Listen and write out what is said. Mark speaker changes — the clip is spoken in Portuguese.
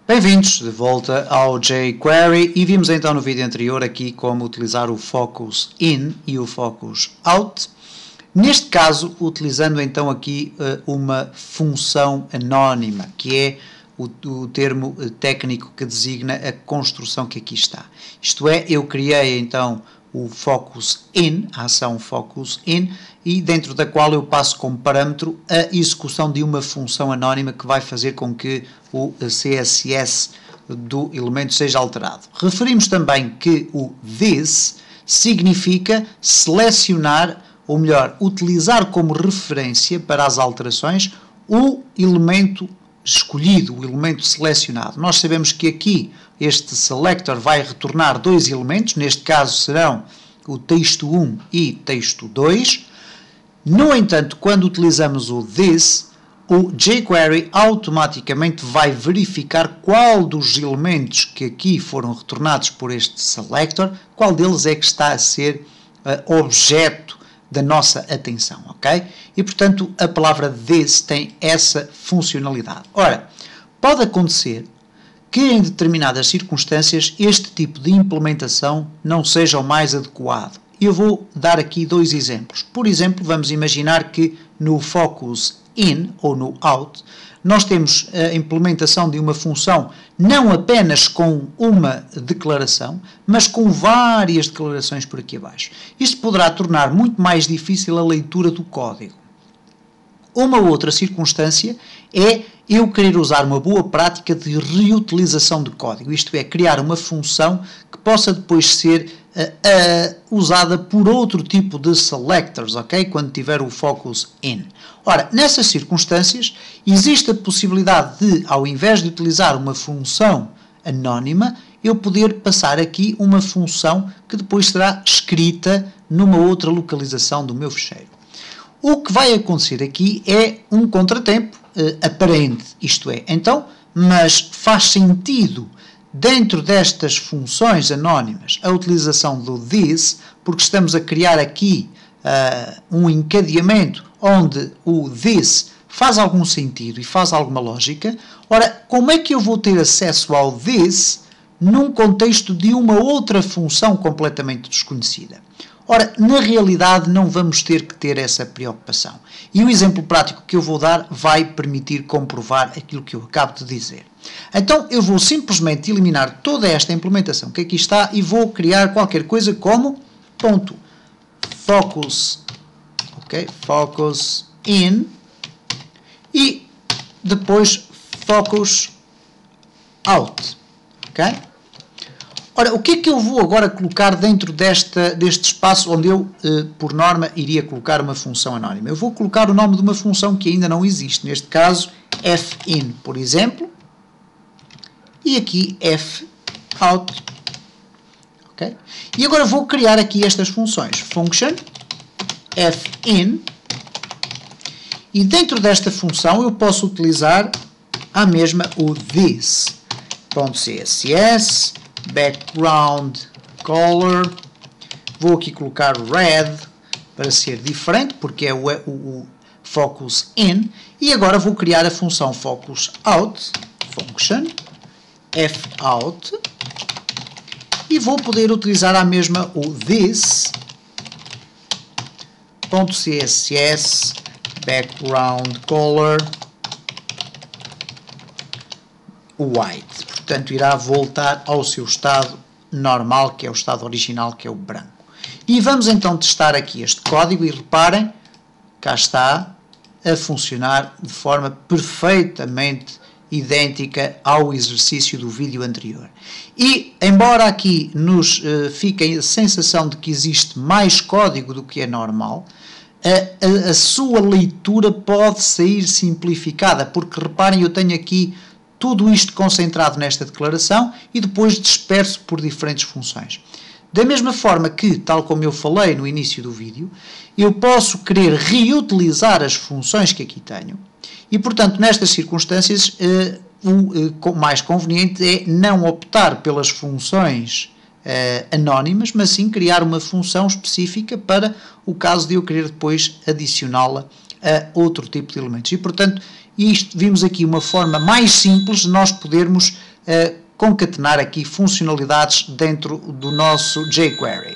Speaker 1: Bem-vindos de volta ao jQuery e vimos então no vídeo anterior aqui como utilizar o focus in e o focus out. Neste caso, utilizando então aqui uma função anónima, que é o termo técnico que designa a construção que aqui está. Isto é, eu criei então o focus in, a ação focus in, e dentro da qual eu passo como parâmetro a execução de uma função anónima que vai fazer com que o CSS do elemento seja alterado. Referimos também que o this significa selecionar, ou melhor, utilizar como referência para as alterações o elemento escolhido, o elemento selecionado. Nós sabemos que aqui este selector vai retornar dois elementos, neste caso serão o texto 1 e texto 2. No entanto, quando utilizamos o this, o jQuery automaticamente vai verificar qual dos elementos que aqui foram retornados por este selector, qual deles é que está a ser objeto da nossa atenção, ok? E, portanto, a palavra this tem essa funcionalidade. Ora, pode acontecer que em determinadas circunstâncias este tipo de implementação não seja o mais adequado. Eu vou dar aqui dois exemplos. Por exemplo, vamos imaginar que no focus in ou no out, nós temos a implementação de uma função não apenas com uma declaração, mas com várias declarações por aqui abaixo. Isto poderá tornar muito mais difícil a leitura do código. Uma outra circunstância é eu querer usar uma boa prática de reutilização de código, isto é, criar uma função que possa depois ser usada por outro tipo de selectors, ok? Quando tiver o focus in. Ora, nessas circunstâncias, existe a possibilidade de, ao invés de utilizar uma função anónima, eu poder passar aqui uma função que depois será escrita numa outra localização do meu fecheiro. O que vai acontecer aqui é um contratempo aparente, isto é, então, mas faz sentido dentro destas funções anónimas a utilização do this, porque estamos a criar aqui um encadeamento onde o this faz algum sentido e faz alguma lógica. Ora, como é que eu vou ter acesso ao this num contexto de uma outra função completamente desconhecida? Ora, na realidade não vamos ter que ter essa preocupação. E o exemplo prático que eu vou dar vai permitir comprovar aquilo que eu acabo de dizer. Então, eu vou simplesmente eliminar toda esta implementação que aqui está e vou criar qualquer coisa como ponto focus, ok? Focus in e depois focus out, ok? Ora, o que é que eu vou agora colocar dentro deste espaço onde eu, por norma, iria colocar uma função anónima? Eu vou colocar o nome de uma função que ainda não existe, neste caso fin, por exemplo, e aqui fout, ok? E agora vou criar aqui estas funções, function, fin, e dentro desta função eu posso utilizar a mesma o this.css, background color, vou aqui colocar red para ser diferente, porque é o focus in, e agora vou criar a função focus out, function, fout, e vou poder utilizar a mesma o this.css, background color, white. Portanto, irá voltar ao seu estado normal, que é o estado original, que é o branco. E vamos então testar aqui este código e reparem, cá está a funcionar de forma perfeitamente idêntica ao exercício do vídeo anterior. E, embora aqui nos fique a sensação de que existe mais código do que é normal, a sua leitura pode sair simplificada, porque reparem, eu tenho aqui tudo isto concentrado nesta declaração e depois disperso por diferentes funções. Da mesma forma que, tal como eu falei no início do vídeo, eu posso querer reutilizar as funções que aqui tenho e, portanto, nestas circunstâncias, o mais conveniente é não optar pelas funções anónimas, mas sim criar uma função específica para o caso de eu querer depois adicioná-la a outro tipo de elementos. E, portanto, vimos aqui uma forma mais simples de nós podermos concatenar aqui funcionalidades dentro do nosso jQuery.